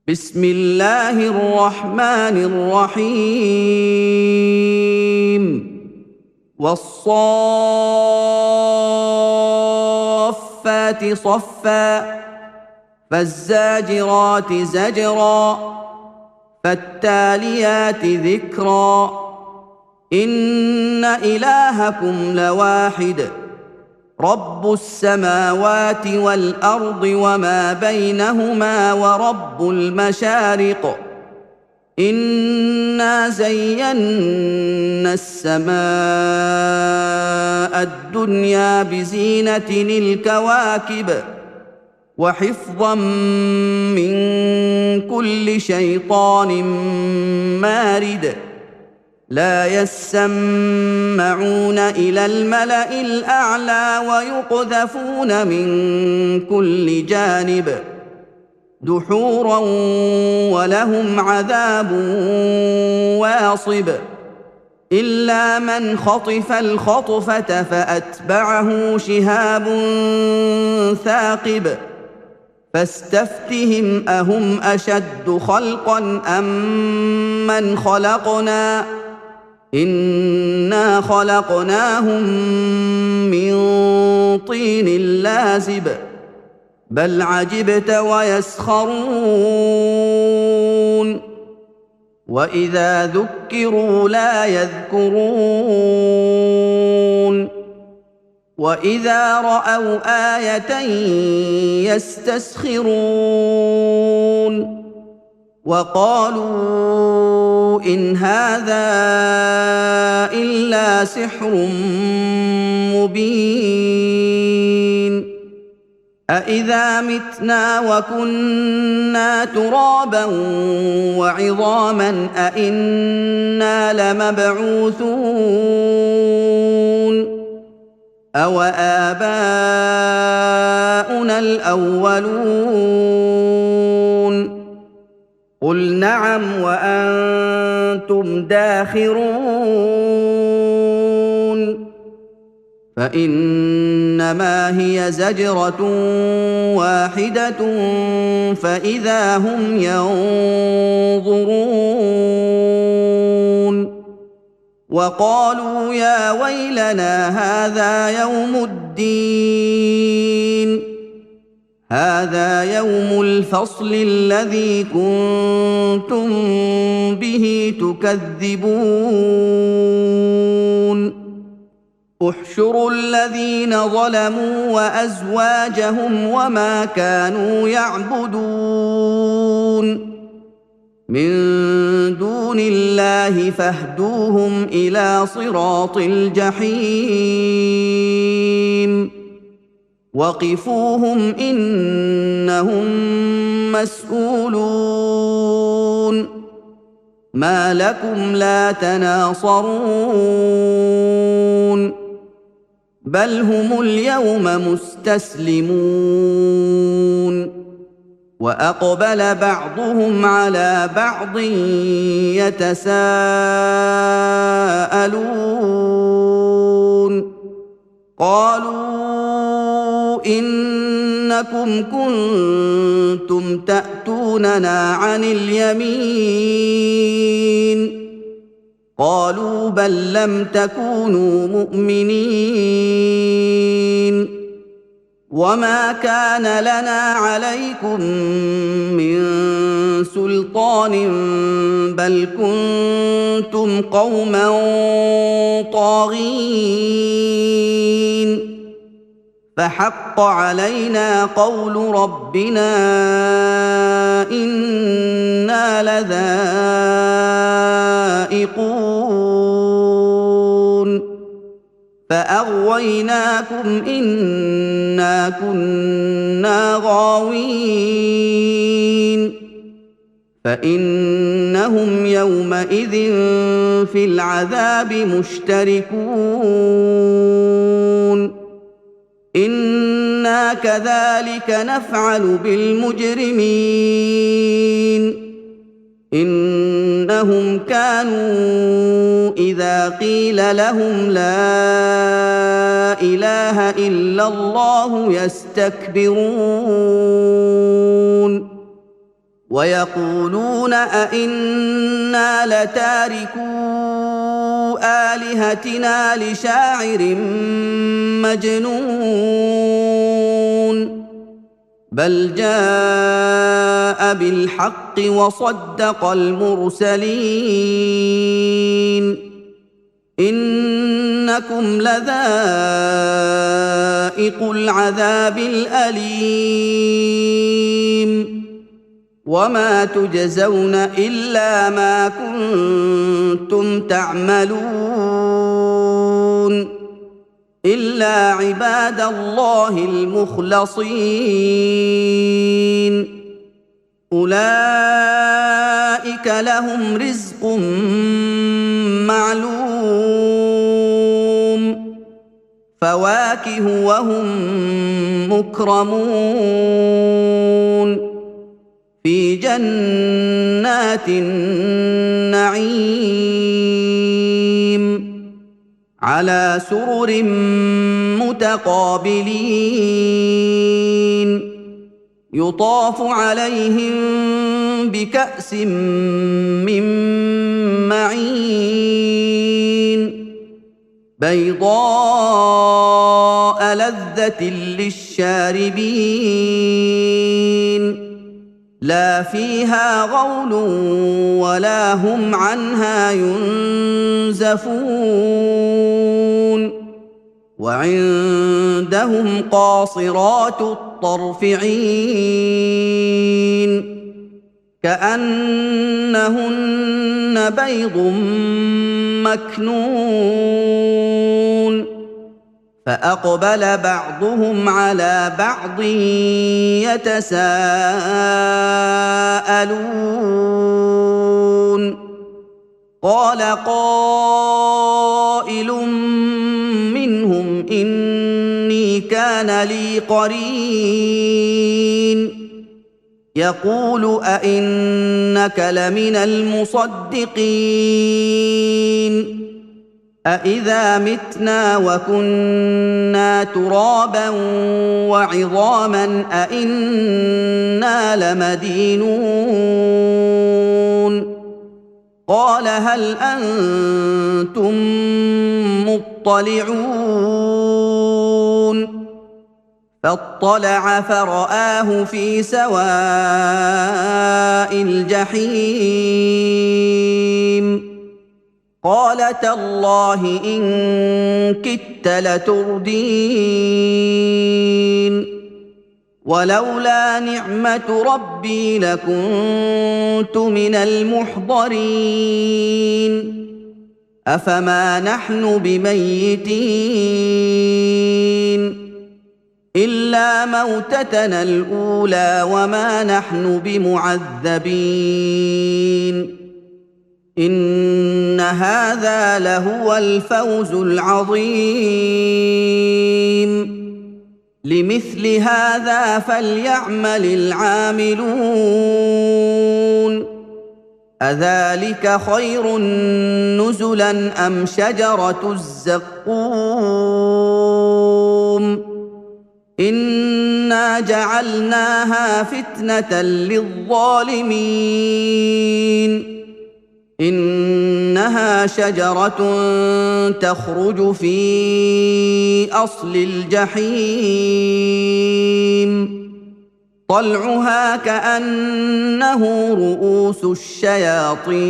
بسم الله الرحمن الرحيم والصافات صفا فالزاجرات زجرا فالتاليات ذكرا إن إلهكم لواحد رب السماوات والأرض وما بينهما ورب المشارق إنا زينا السماء الدنيا بزينة الكواكب وحفظا من كل شيطان مارد لا يسمعون إلى الملأ الأعلى ويقذفون من كل جانب دحورا ولهم عذاب واصب إلا من خطف الخطفة فأتبعه شهاب ثاقب فاستفتهم أهم أشد خلقا أم من خلقنا إنا خلقناهم من طين لازب بل عجبت ويسخرون وإذا ذكروا لا يذكرون وإذا رأوا آية يستسخرون وقالوا إن هذا إلا سحر مبين أإذا متنا وكنا ترابا وعظاما أإنا لمبعوثون أو آباؤنا الأولون قل نعم وأنتم داخرون فإنما هي زجرة واحدة فإذا هم ينظرون وقالوا يا ويلنا هذا يوم الدين هذا يوم الفصل الذي كنتم به تكذبون احشروا الذين ظلموا وأزواجهم وما كانوا يعبدون من دون الله فاهدوهم إلى صراط الجحيم وقفوهم إنهم مسؤولون ما لكم لا تناصرون بل هم اليوم مستسلمون وأقبل بعضهم على بعض يتساءلون قالوا إنكم كنتم تأتوننا عن اليمين قالوا بل لم تكونوا مؤمنين وما كان لنا عليكم من سلطان بل كنتم قوما طاغين فحق علينا قول ربنا إنا لذائقون فأغويناكم إنا كنا غاوين فإنهم يومئذ في العذاب مشتركون إنا كذلك نفعل بالمجرمين إنهم كانوا إذا قيل لهم لا إله إلا الله يستكبرون ويقولون أئنا لتاركو آلهتنا لشاعر مجنون بل جاء بالحق وصدق المرسلين إنكم لذائقو العذاب الأليم وما تجزون إلا ما كنتم تعملون إلا عباد الله المخلصين أولئك لهم رزق معلوم فواكه وهم مكرمون في جنات النعيم على سرر متقابلين يطاف عليهم بكأس من معين بيضاء لذة للشاربين لا فيها غول ولا هم عنها ينزفون وعندهم قاصرات الطرف عين كأنهن بيض مكنون فأقبل بعضهم على بعض يتساءلون قال قائل منهم إني كان لي قرين يقول أئنك لمن المصدقين أإذا متنا وكنا ترابا وعظاما أإنا لمدينون قال هل أنتم مطلعون فاطلع فرآه في سواء الجحيم قال تالله إن كدت لتردين ولولا نعمة ربي لكنت من المحضرين أفما نحن بميتين إلا موتتنا الأولى وما نحن بمعذبين إن هذا لهو الفوز العظيم لمثل هذا فليعمل العاملون أذلك خير نزلا أم شجرة الزقوم إنا جعلناها فتنة للظالمين إنها شجرة تخرج في أصل الجحيم طلعها كأنه رؤوس الشياطين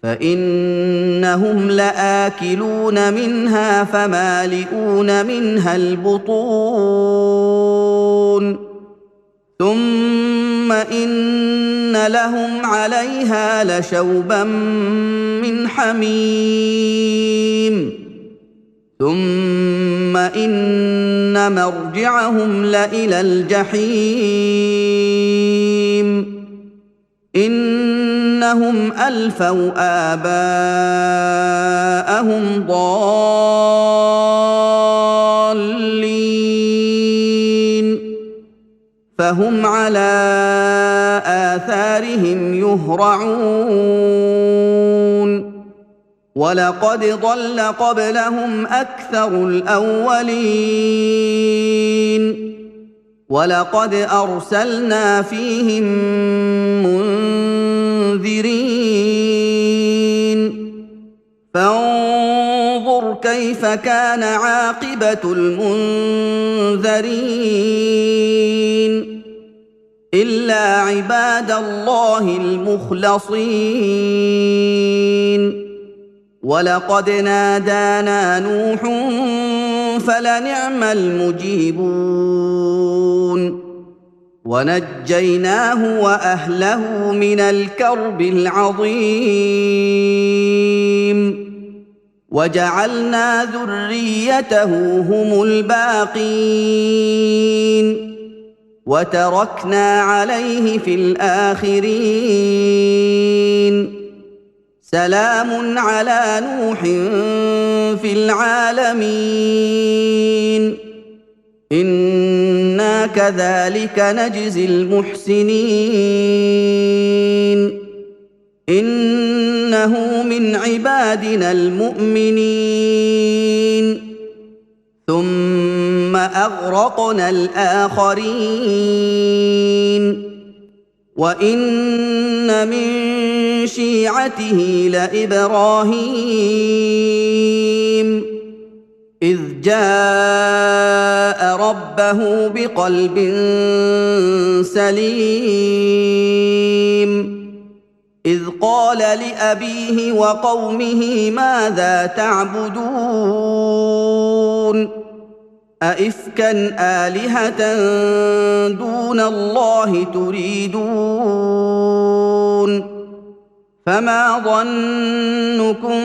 فإنهم لآكلون منها فمالئون منها البطون ثم إن لهم عليها لشوبا من حميم ثم إن مرجعهم لإلى الجحيم إنهم ألفوا آباءهم ضالين فهم على آثارهم يهرعون ولقد ضل قبلهم أكثر الأولين ولقد أرسلنا فيهم منذرين فانظر كيف كان عاقبة المنذرين إلا عباد الله المخلصين ولقد نادانا نوح فلنعم المجيبون ونجيناه وأهله من الكرب العظيم وجعلنا ذريته هم الباقين وتركنا عليه في الآخرين سلام على نوح في العالمين إنا كذلك نجزي المحسنين إنه من عبادنا المؤمنين ثم أغرقنا الآخرين وإن من شيعته لإبراهيم إذ جاء ربه بقلب سليم إذ قال لأبيه وقومه ماذا تعبدون أئفكا آلهة دون الله تريدون فما ظنكم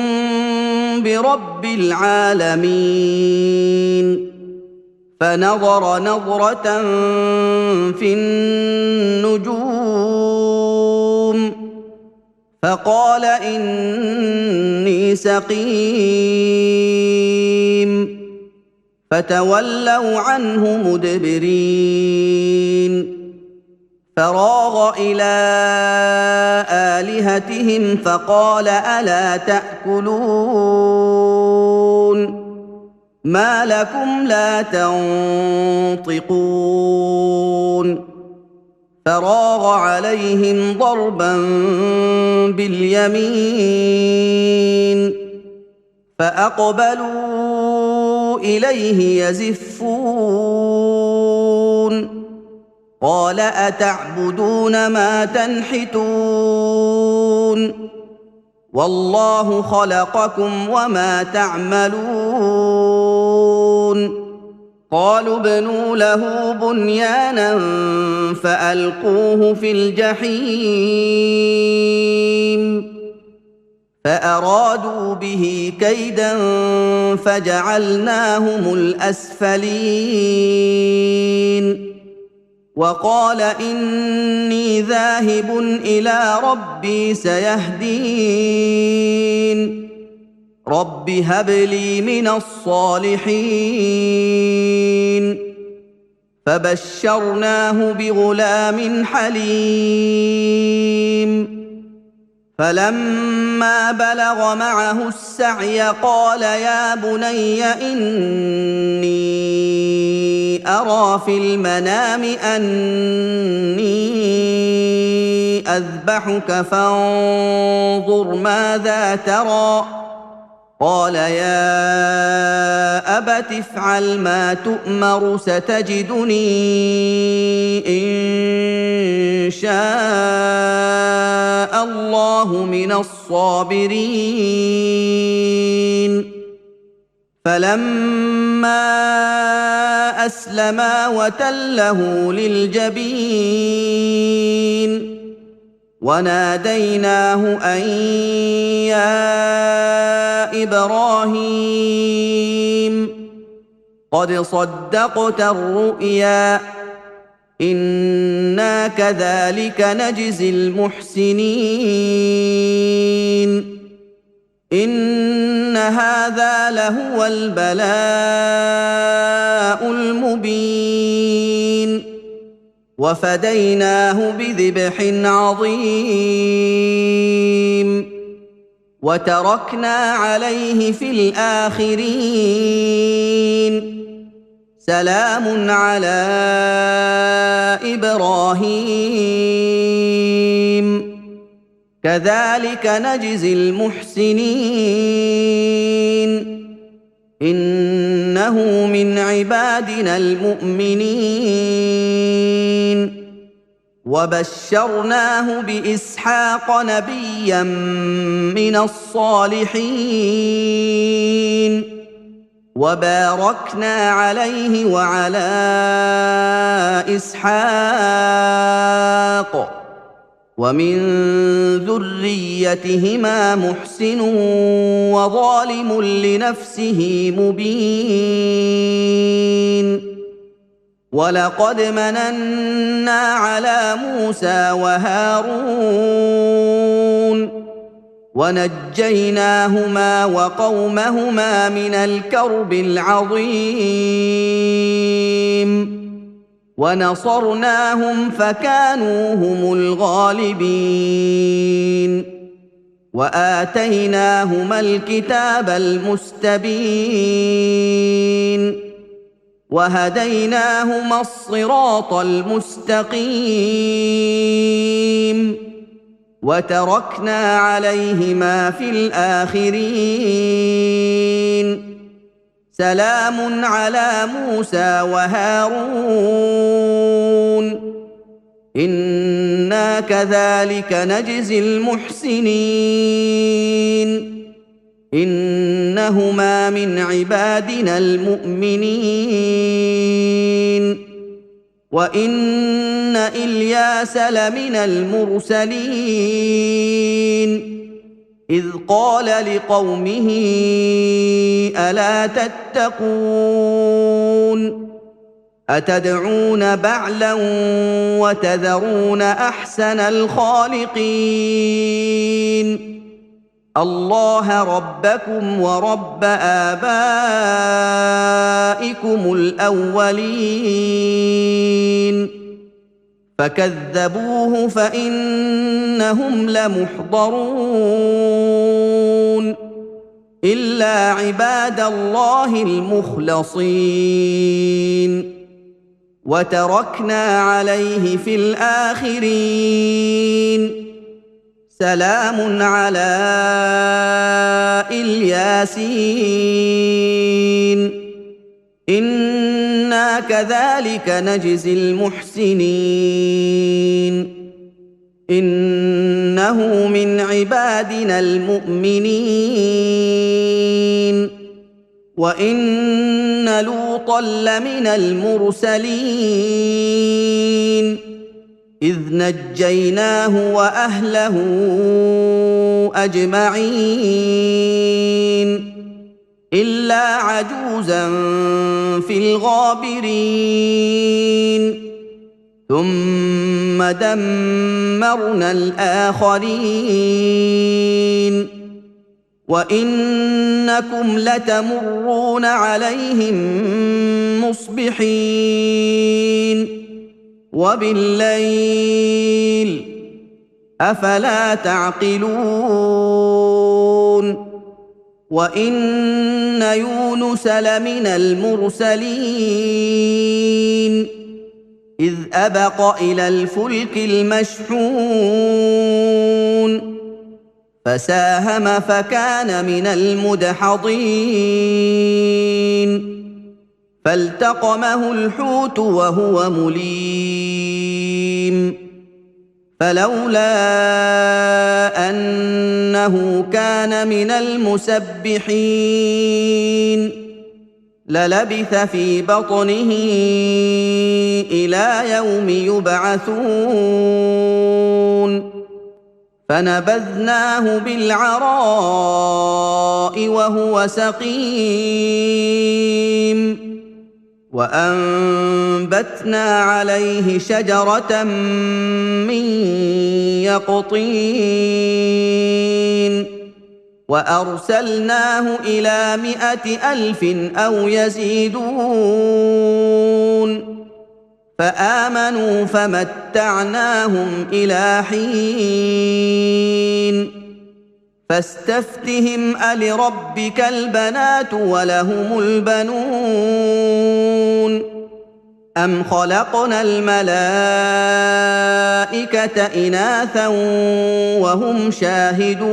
برب العالمين فنظر نظرة في النجوم فقال إني سقيم فتولوا عنه مدبرين فراغ إلى آلهتهم فقال ألا تأكلون ما لكم لا تنطقون فراغ عليهم ضربا باليمين فأقبلوا إليه يزفون قال أتعبدون ما تنحتون والله خلقكم وما تعملون قالوا ابنوا له بنيانا فألقوه في الجحيم فأرادوا به كيدا فجعلناهم الأسفلين وقال إني ذاهب إلى ربي سيهدين رب هب لي من الصالحين فبشرناه بغلام حليم فلما بلغ معه السعي قال يا بني إني أرى في المنام أني أذبحك فانظر ماذا ترى قال يا أبت افعل ما تؤمر ستجدني إن شاء الله من الصابرين فلما أسلما وتله للجبين وناديناه أن يا إبراهيم قد صدقت الرؤيا إنا كذلك نجزي المحسنين إن هذا لهو البلاء المبين وفديناه بذبح عظيم وتركنا عليه في الآخرين سلام على إبراهيم كذلك نجزي المحسنين إنه من عبادنا المؤمنين وبشرناه بإسحاق نبيا من الصالحين وباركنا عليه وعلى إسحاق ومن ذريتهما محسن وظالم لنفسه مبين ولقد مننا على موسى وهارون ونجيناهما وقومهما من الكرب العظيم ونصرناهم فكانوا هم الغالبين وآتيناهما الكتاب المستبين وهديناهما الصراط المستقيم وتركنا عليهما في الآخرين سلام على موسى وهارون إنا كذلك نجزي المحسنين إنهما من عبادنا المؤمنين وإن إلياس لمن المرسلين إذ قال لقومه ألا تتقون أتدعون بعلا وتذرون أحسن الخالقين الله ربكم ورب آبائكم الأولين فكذبوه فإنهم لمحضرون إلا عباد الله المخلصين وتركنا عليه في الآخرين سلام على الياسين إنا كذلك نجزي المحسنين إنه من عبادنا المؤمنين وإن لوطا لمن المرسلين إذ نجيناه وأهله أجمعين إلا عجوزا في الغابرين ثم دمرنا الآخرين وإنكم لتمرون عليهم مصبحين وبالليل أفلا تعقلون وإن يونس لمن المرسلين إذ أبق إلى الفلك المشحون فساهم فكان من المدحضين فالتقمه الحوت وهو مليم فلولا أنه كان من المسبحين للبث في بطنه إلى يوم يبعثون فنبذناه بالعراء وهو سقيم وأنبتنا عليه شجرة من يقطين وأرسلناه إلى 100,000 أو يزيدون فآمنوا فمتعناهم إلى حين فاستفتهم ألربك البنات ولهم البنون أم خلقنا الملائكة إناثا وهم شاهدون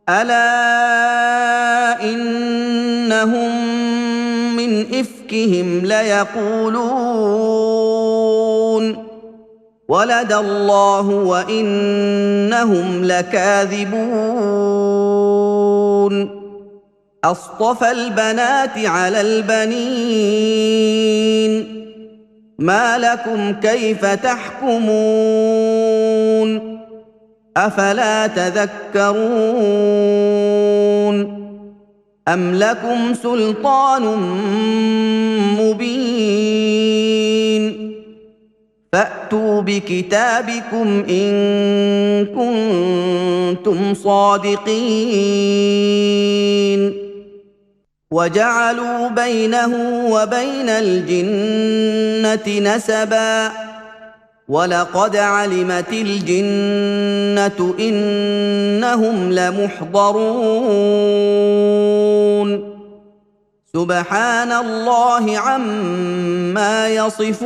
ألا إنهم من إفكهم ليقولون ولد الله وإنهم لكاذبون أصطفى البنات على البنين ما لكم كيف تحكمون أفلا تذكرون أم لكم سلطان مبين فأتوا بكتابكم إن كنتم صادقين وجعلوا بينه وبين الجنة نسبا ولقد علمت الجنة إنهم لمحضرون سبحان الله عما يصفون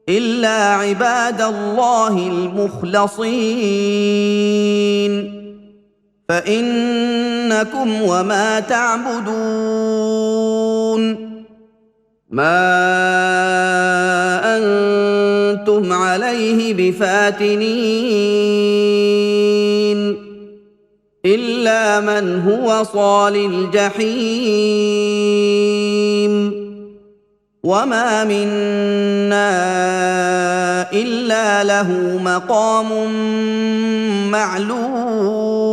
إلا عباد الله المخلصين فإنكم وما تعبدون ما أنتم عليه بفاتنين إلا من هو صال الجحيم وما منا إلا له مقام معلوم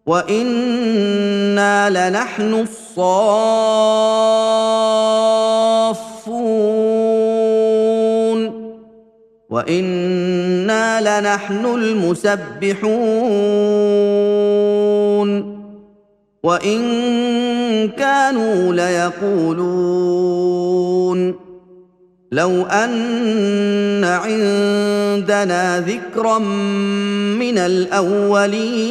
وإنا لنحن الصافون وإنا لنحن المسبحون وإن كانوا ليقولون لو أن عندنا ذكرا من الأولين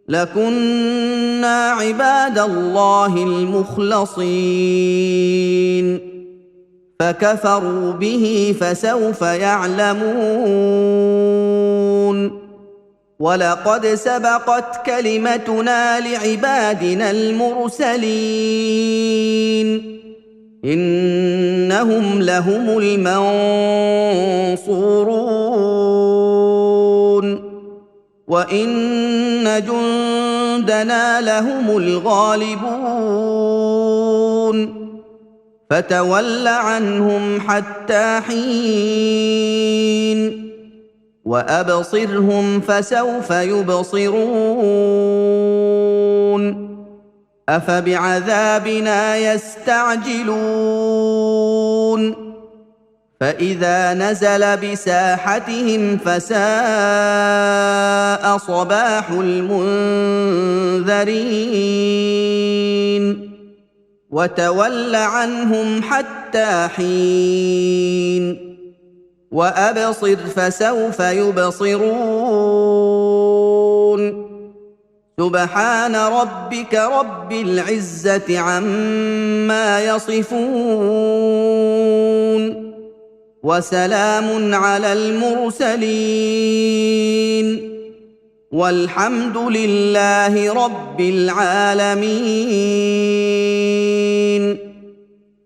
لكنا عباد الله المخلصين فكفروا به فسوف يعلمون ولقد سبقت كلمتنا لعبادنا المرسلين إنهم لهم المنصورون وإن جندنا لهم الغالبون فتول عنهم حتى حين وأبصرهم فسوف يبصرون أفبعذابنا يستعجلون فإذا نزل بساحتهم فساء صباح المنذرين وتول عنهم حتى حين وأبصر فسوف يبصرون سبحان ربك رب العزة عما يصفون وسلام على المرسلين والحمد لله رب العالمين.